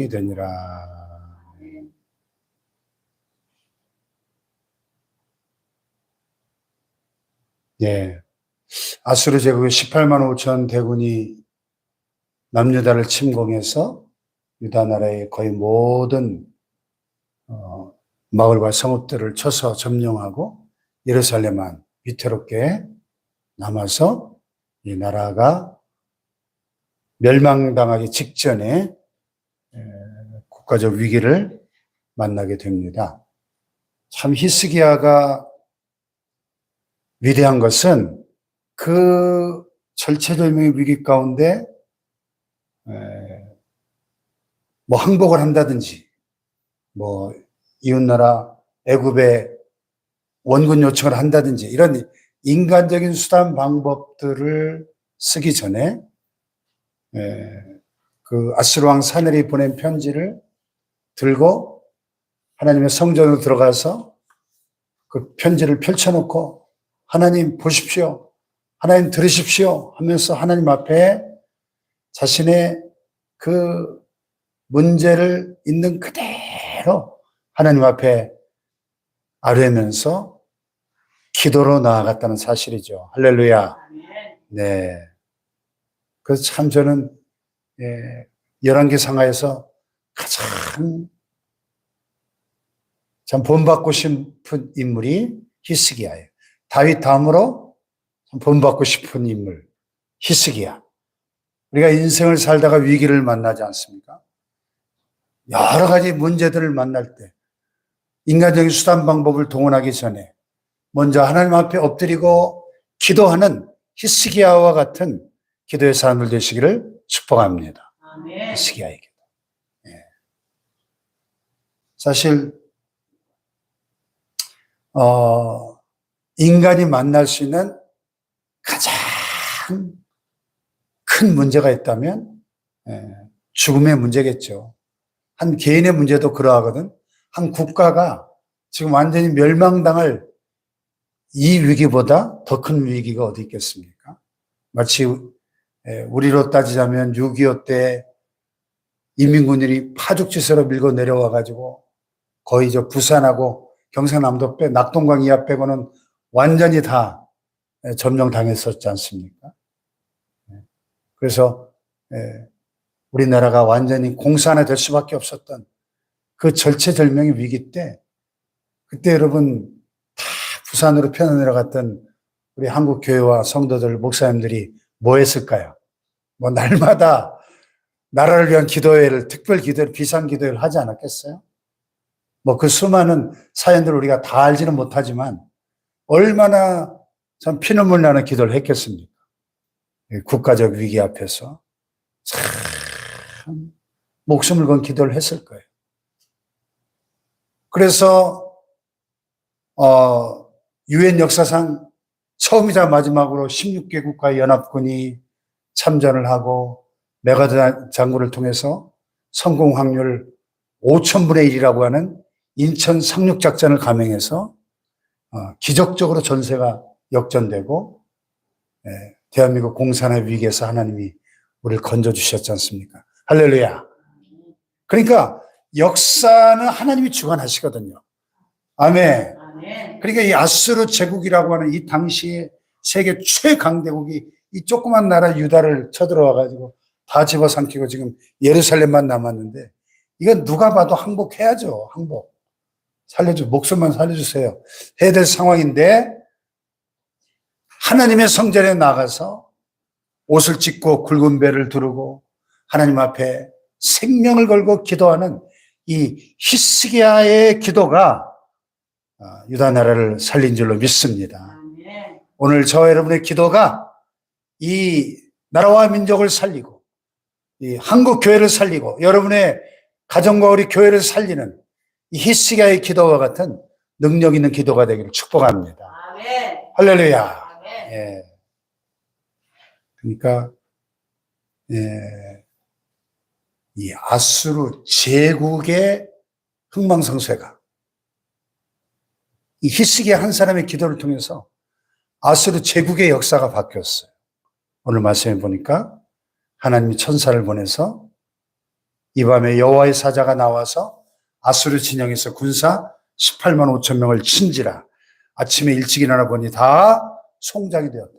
되니라. 예. 아수르 제국의 18만 5천 대군이 남유다를 침공해서 유다 나라의 거의 모든 마을과 성읍들을 쳐서 점령하고 예루살렘만 위태롭게 남아서 이 나라가 멸망당하기 직전에 국가적 위기를 만나게 됩니다. 참 히스기야가 위대한 것은 그 절체절명의 위기 가운데 뭐 항복을 한다든지 뭐 이웃나라 애굽에 원군 요청을 한다든지 이런 인간적인 수단 방법들을 쓰기 전에 그 아수르 왕 사네립이 보낸 편지를 들고 하나님의 성전으로 들어가서 그 편지를 펼쳐놓고 하나님 보십시오, 하나님 들으십시오 하면서 하나님 앞에 자신의 그 문제를 있는 그대로 하나님 앞에 아뢰면서 기도로 나아갔다는 사실이죠. 할렐루야. 네. 그래서 참 저는 열왕기 상하에서 가장 참 본받고 싶은 인물이 히스기야예요. 다윗 다음으로 본받고 싶은 인물 히스기야. 우리가 인생을 살다가 위기를 만나지 않습니까? 여러 가지 문제들을 만날 때 인간적인 수단 방법을 동원하기 전에 먼저 하나님 앞에 엎드리고 기도하는 히스기야와 같은 기도의 사람들 되시기를 축복합니다. 아멘. 히스기야의 기도. 네. 사실 인간이 만날 수 있는 가장 큰 문제가 있다면 죽음의 문제겠죠. 한 개인의 문제도 그러하거든. 한 국가가 지금 완전히 멸망당할 이 위기보다 더 큰 위기가 어디 있겠습니까? 마치 우리로 따지자면 6.25 때 인민군들이 파죽지세로 밀고 내려와가지고 거의 저 부산하고 경상남도 낙동강 이하 빼고는 완전히 다 점령당했었지 않습니까? 그래서 우리나라가 완전히 공산화 될 수밖에 없었던 그 절체절명의 위기 때 그때 여러분 다 부산으로 편을 내려갔던 우리 한국 교회와 성도들 목사님들이 뭐 했을까요? 뭐 날마다 나라를 위한 기도회를 특별 기도회를 비상 기도회를 하지 않았겠어요? 뭐 그 수많은 사연들을 우리가 다 알지는 못하지만 얼마나 참 피눈물 나는 기도를 했겠습니까? 국가적 위기 앞에서 참 목숨을 건 기도를 했을 거예요. 그래서 유엔 역사상 처음이자 마지막으로 16개 국가 연합군이 참전을 하고 메가드 장군을 통해서 성공 확률 5,000분의 1이라고 하는 인천 상륙작전을 감행해서 기적적으로 전세가 역전되고 대한민국 공산화 위기에서 하나님이 우리를 건져주셨지 않습니까? 할렐루야. 그러니까 역사는 하나님이 주관하시거든요. 아멘. 그러니까 이 아수르 제국이라고 하는 이 당시에 세계 최강대국이 이 조그만 나라 유다를 쳐들어와가지고 다 집어삼키고 지금 예루살렘만 남았는데 이건 누가 봐도 항복해야죠. 항복. 목숨만 살려주세요. 해야 될 상황인데 하나님의 성전에 나가서 옷을 찢고 굵은 배를 두르고 하나님 앞에 생명을 걸고 기도하는 이 히스기야의 기도가 유다 나라를 살린 줄로 믿습니다. 오늘 저와 여러분의 기도가 이 나라와 민족을 살리고 이 한국 교회를 살리고 여러분의 가정과 우리 교회를 살리는 이 히스기야의 기도와 같은 능력 있는 기도가 되기를 축복합니다. 아멘. 할렐루야. 아멘. 예. 그러니까 이 아수르 제국의 흥망성쇠가 이 히스기야 한 사람의 기도를 통해서 아수르 제국의 역사가 바뀌었어요. 오늘 말씀해 보니까 하나님이 천사를 보내서 이 밤에 여호와의 사자가 나와서 아수르 진영에서 군사 18만 5천 명을 친지라. 아침에 일찍 일어나 보니 다 송장이 되었다.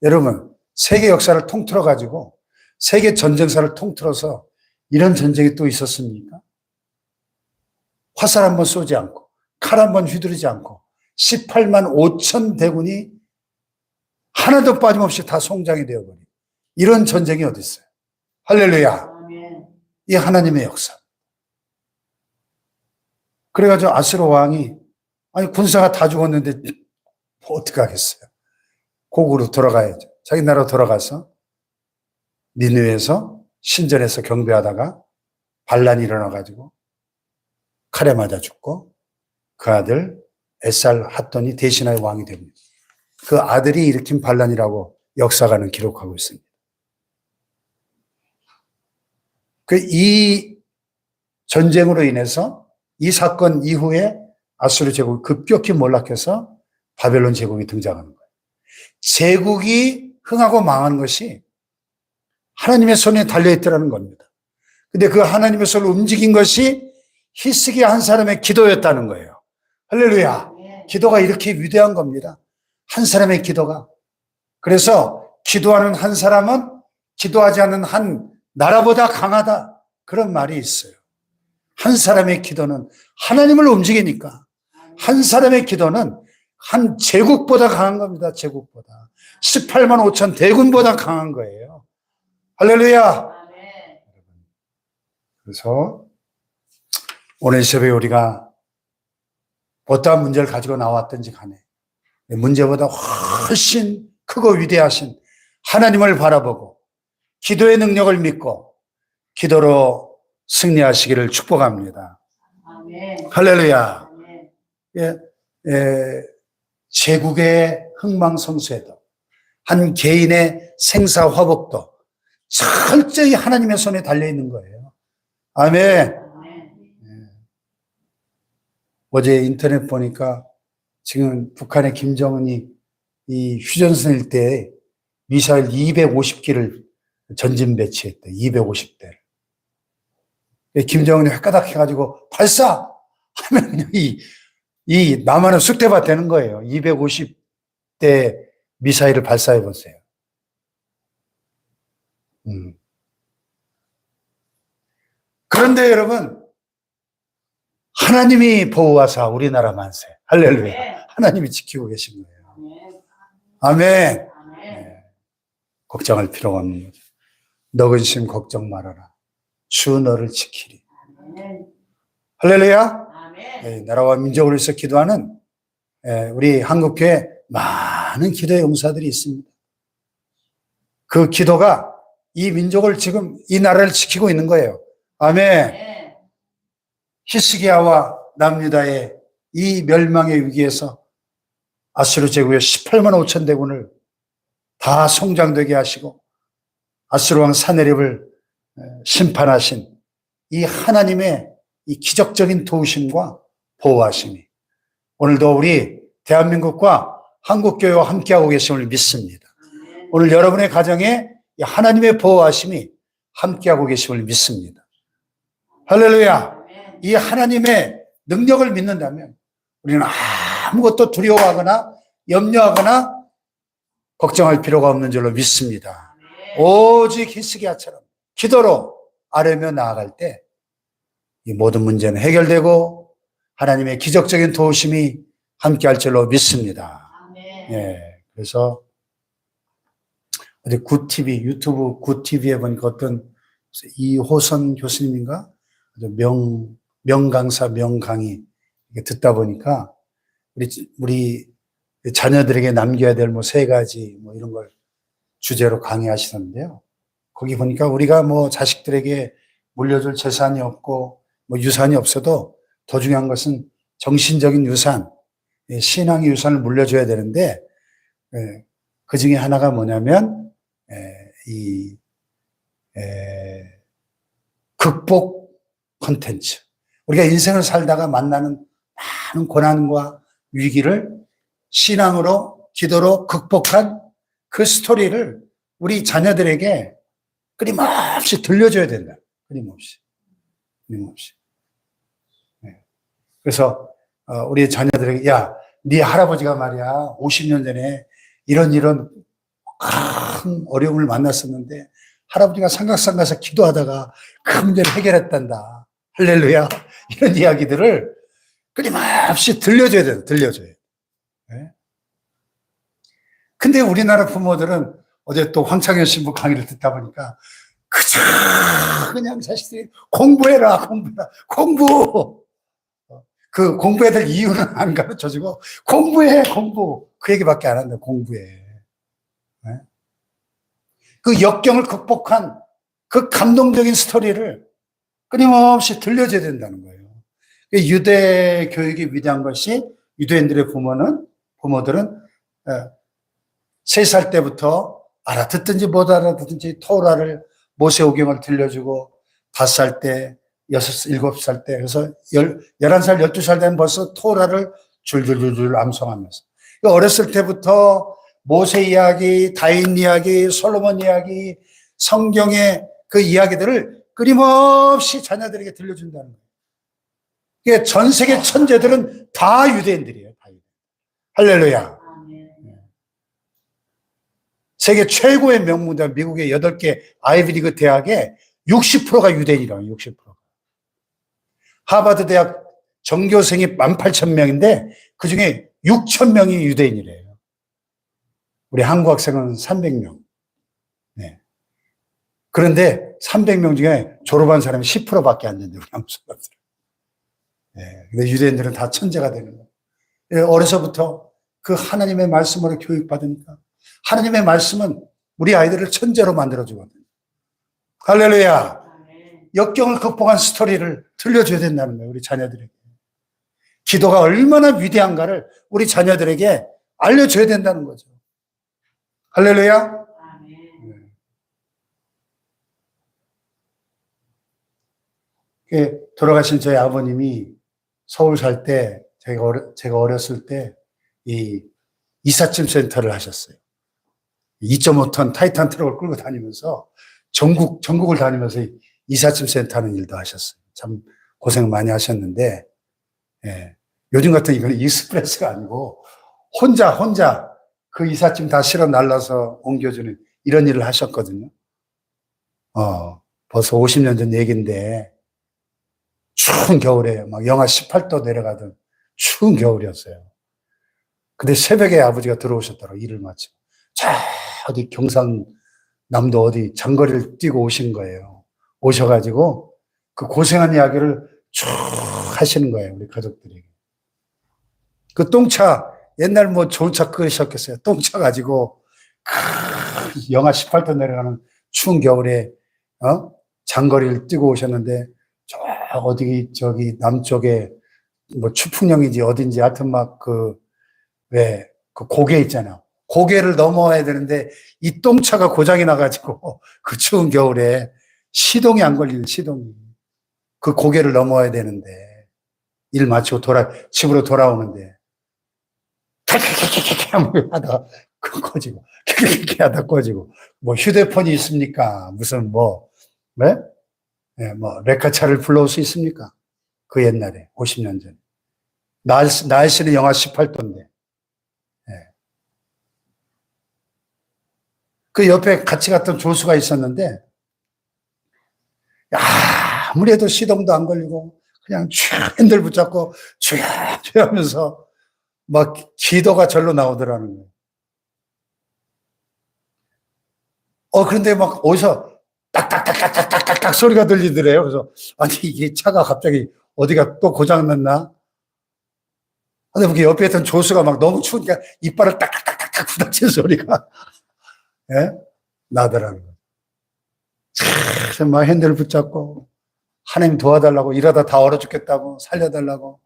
여러분, 세계 역사를 통틀어 가지고 세계 전쟁사를 통틀어서 이런 전쟁이 또 있었습니까? 화살 한번 쏘지 않고 칼 한번 휘두르지 않고 18만 5천 대군이 하나도 빠짐없이 다 송장이 되어버린 이런 전쟁이 어디 있어요? 할렐루야. 이 하나님의 역사. 그래가지고 아수르 왕이 아니 군사가 다 죽었는데 뭐 어떻게 하겠어요? 고국으로 돌아가야죠. 자기 나라로 돌아가서 니느웨에서 신전에서 경배하다가 반란이 일어나가지고 칼에 맞아 죽고 그 아들 에살 핫돈이 대신하여 왕이 됩니다. 그 아들이 일으킨 반란이라고 역사가는 기록하고 있습니다. 이 전쟁으로 인해서 이 사건 이후에 아수르 제국이 급격히 몰락해서 바벨론 제국이 등장하는 거예요. 제국이 흥하고 망하는 것이 하나님의 손에 달려있더라는 겁니다. 근데 그 하나님의 손을 움직인 것이 히스기야 한 사람의 기도였다는 거예요. 할렐루야. 기도가 이렇게 위대한 겁니다. 한 사람의 기도가. 그래서 기도하는 한 사람은 기도하지 않는 한 나라보다 강하다. 그런 말이 있어요. 한 사람의 기도는 하나님을 움직이니까 한 사람의 기도는 한 제국보다 강한 겁니다. 제국보다. 18만 5천 대군보다 강한 거예요. 할렐루야. 그래서 오늘 새벽에 우리가 어떠한 문제를 가지고 나왔든지 간에 문제보다 훨씬 크고 위대하신 하나님을 바라보고 기도의 능력을 믿고 기도로 승리하시기를 축복합니다. 아멘. 할렐루야. 아멘. 제국의 흥망성쇠도 한 개인의 생사화복도 철저히 하나님의 손에 달려있는 거예요. 아멘. 어제 인터넷 보니까 지금 북한의 김정은이 이 휴전선 일대에 미사일 250기를 전진 배치했대. 250대를. 김정은이 헷가닥 해가지고 발사! 하면 그냥 이 남한은 쑥대밭 되는 거예요. 250대 미사일을 발사해 보세요. 그런데 여러분, 하나님이 보호하사 우리나라 만세. 할렐루야. 하나님이 지키고 계신 거예요. 아멘. 네. 걱정할 필요가 없는 거죠. 너 근심 걱정 말아라. 주 너를 지키리. 할렐루야. 네, 나라와 민족을 위해서 기도하는 우리 한국교회 많은 기도의 용사들이 있습니다. 그 기도가 이 민족을 지금 이 나라를 지키고 있는 거예요. 아멘. 히스기야와 남유다의 이 멸망의 위기에서 아수르 제국의 18만 5천 대군을 다 성장되게 하시고 아수르 왕 사네립을 심판하신 이 하나님의 이 기적적인 도우심과 보호하심이 오늘도 우리 대한민국과 한국교회와 함께하고 계심을 믿습니다. 오늘 여러분의 가정에 하나님의 보호하심이 함께하고 계심을 믿습니다. 할렐루야. 이 하나님의 능력을 믿는다면 우리는 아무것도 두려워하거나 염려하거나 걱정할 필요가 없는 줄로 믿습니다. 오직 히스기야처럼 기도로 아뢰며 나아갈 때 이 모든 문제는 해결되고 하나님의 기적적인 도우심이 함께할 줄로 믿습니다. 예, 그래서 어제 굿TV, 유튜브 굿TV에 보니까 어떤 이호선 교수님인가? 명강사, 명강의 듣다 보니까 우리 자녀들에게 남겨야 될 뭐 3가지 뭐 이런 걸 주제로 강의하시던데요. 거기 보니까 우리가 뭐 자식들에게 물려줄 재산이 없고 뭐 유산이 없어도 더 중요한 것은 정신적인 유산, 신앙의 유산을 물려줘야 되는데 그 중에 하나가 뭐냐면 극복 콘텐츠. 우리가 인생을 살다가 만나는 많은 고난과 위기를 신앙으로, 기도로 극복한 그 스토리를 우리 자녀들에게 끊임없이 들려줘야 된다. 끊임없이. 끊임없이. 네. 그래서 우리 자녀들에게, 야, 네 할아버지가 말이야 50년 전에 이런 큰 어려움을 만났었는데 할아버지가 삼각산 가서 기도하다가 그 문제를 해결했단다. 할렐루야. 이런 이야기들을 끊임없이 들려줘야 돼요. 들려줘요. 네? 근데 우리나라 부모들은 어제 또 황창현 신부 강의를 듣다 보니까 그저 그냥 자식들이 공부해라, 공부. 그 공부해야 될 이유는 안 가르쳐주고 공부해, 공부. 그 얘기밖에 안 한다, 공부해. 네? 그 역경을 극복한 그 감동적인 스토리를 끊임없이 들려줘야 된다는 거예요. 유대 교육이 위대한 것이 유대인들의 부모들은 3살 때부터 알아듣든지 못 알아듣든지 토라를 모세오경을 들려주고 5살 때, 7살 때, 그래서 11살, 12살 되면 벌써 토라를 줄줄줄줄 암송하면서. 어렸을 때부터 모세 이야기, 다윗 이야기, 솔로몬 이야기, 성경의 그 이야기들을 끊임없이 자녀들에게 들려준다는 거예요. 그러니까 전 세계 천재들은 다 유대인들이에요. 다 유대인. 할렐루야. 세계 최고의 명문대, 미국의 8개 아이비리그 대학의 60%가 유대인이라고, 60%가. 하버드 대학 전교생이 18,000명인데 그 중에 6,000명이 유대인이래요. 우리 한국 학생은 300명. 네. 그런데 300명 중에 졸업한 사람이 10%밖에 안 된대요, 우리 한국 사람들. 네. 근데 유대인들은 다 천재가 되는 거예요. 어려서부터 그 하나님의 말씀으로 교육받으니까 하나님의 말씀은 우리 아이들을 천재로 만들어주거든요. 할렐루야. 역경을 극복한 스토리를 들려줘야 된다는 거예요, 우리 자녀들에게. 기도가 얼마나 위대한가를 우리 자녀들에게 알려줘야 된다는 거죠. 할렐루야. 네. 돌아가신 저희 아버님이 서울 살 때, 제가 어렸을 때, 이삿짐 센터를 하셨어요. 2.5톤 타이탄 트럭을 끌고 다니면서 전국을 다니면서 이삿짐 센터 하는 일도 하셨어요. 참 고생 많이 하셨는데, 예. 요즘 같은 이건 익스프레스가 아니고 혼자 그 이삿짐 다 실어 날라서 옮겨주는 이런 일을 하셨거든요. 벌써 50년 전 얘기인데 추운 겨울에 막 영하 18도 내려가던 추운 겨울이었어요. 근데 새벽에 아버지가 들어오셨더라고요. 일을 마치고. 어디 경상남도 어디 장거리를 뛰고 오신 거예요. 오셔가지고 그 고생한 이야기를 쭉 하시는 거예요. 우리 가족들에게. 그 똥차, 옛날 뭐 좋은 차 끄셨겠어요. 똥차 가지고 영하 18도 내려가는 추운 겨울에 장거리를 뛰고 오셨는데 저기 남쪽에 뭐 추풍령인지 어딘지 하여튼 막 그 고개 있잖아요. 고개를 넘어와야 되는데 이 똥차가 고장이 나가지고 그 추운 겨울에 시동이 안 걸리는 시동이. 그 고개를 넘어와야 되는데 일 마치고 집으로 돌아오는데 하다가 꺼지고 하다 꺼지고 뭐 휴대폰이 있습니까? 무슨 네? 네, 레카차를 불러올 수 있습니까? 그 옛날에 50년 전에 날씨는 영하 18도인데 그 옆에 같이 갔던 조수가 있었는데, 아무래도 시동도 안 걸리고, 그냥 핸들 붙잡고, 쥐 하면서, 막, 기도가 절로 나오더라는 거예요. 그런데 막, 어디서, 딱딱딱딱딱딱딱 소리가 들리더래요. 그래서, 아니, 이게 차가 갑자기 어디가 또 고장났나? 근데 그 옆에 있던 조수가 막 너무 추우니까 이빨을 딱딱딱딱 부닥치는 소리가, 예? 나더라는 거예요. 그래서 막 핸들을 붙잡고 하나님 도와달라고 일하다 다 얼어 죽겠다고 살려달라고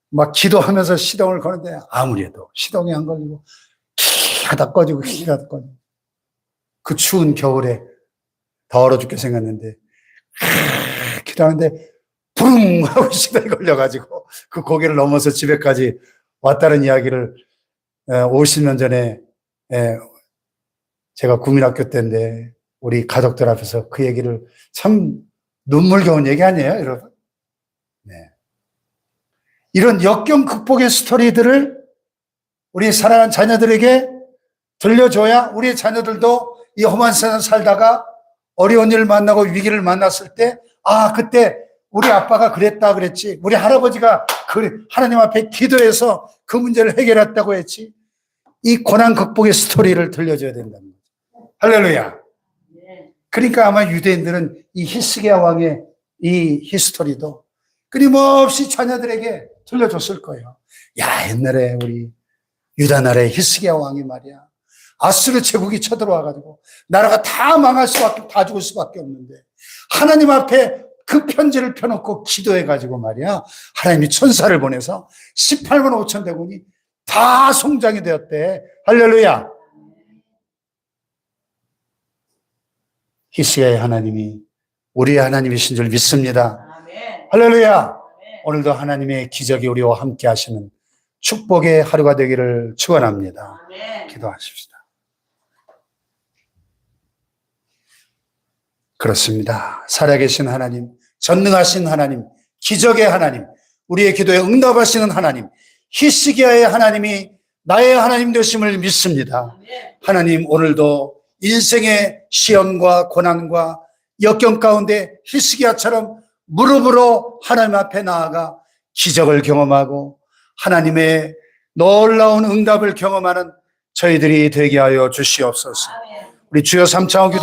막 기도하면서 시동을 거는데 아무래도 시동이 안 걸리고 키 하다 꺼지고 키 하다 꺼지고 그 추운 겨울에 더 얼어 죽게 생겼는데 기도하는데 부릉 하고 시동이 걸려가지고 그 고개를 넘어서 집에까지 왔다는 이야기를 50년 전에 제가 국민학교 때인데 우리 가족들 앞에서 그 얘기를 참 눈물겨운 얘기 아니에요, 여러분? 네. 이런 역경 극복의 스토리들을 우리 사랑하는 자녀들에게 들려줘야 우리 자녀들도 이 험한 세상 살다가 어려운 일을 만나고 위기를 만났을 때, 아, 그때 우리 아빠가 그랬다 그랬지. 우리 할아버지가 하나님 앞에 기도해서 그 문제를 해결했다고 했지. 이 고난 극복의 스토리를 들려줘야 된다는 거죠. 할렐루야. 그러니까 아마 유대인들은 이 히스기야 왕의 이 히스토리도 끊임없이 자녀들에게 들려줬을 거예요. 야, 옛날에 우리 유다 나라의 히스기야 왕이 말이야. 아수르 제국이 쳐들어와가지고 나라가 다 망할 수밖에, 다 죽을 수밖에 없는데 하나님 앞에 그 편지를 펴놓고 기도해가지고 말이야. 하나님이 천사를 보내서 18만 5천 대군이 다 송장이 되었대. 할렐루야. 히스기야의 하나님이 우리의 하나님이신 줄 믿습니다. 할렐루야. 오늘도 하나님의 기적이 우리와 함께 하시는 축복의 하루가 되기를 축원합니다. 기도하십시다. 그렇습니다. 살아계신 하나님, 전능하신 하나님, 기적의 하나님, 우리의 기도에 응답하시는 하나님, 히스기야의 하나님이 나의 하나님 되심을 믿습니다. 하나님, 오늘도 인생의 시험과 고난과 역경 가운데 히스기야처럼 무릎으로 하나님 앞에 나아가 기적을 경험하고 하나님의 놀라운 응답을 경험하는 저희들이 되게 하여 주시옵소서. 우리 주여 삼창호 기도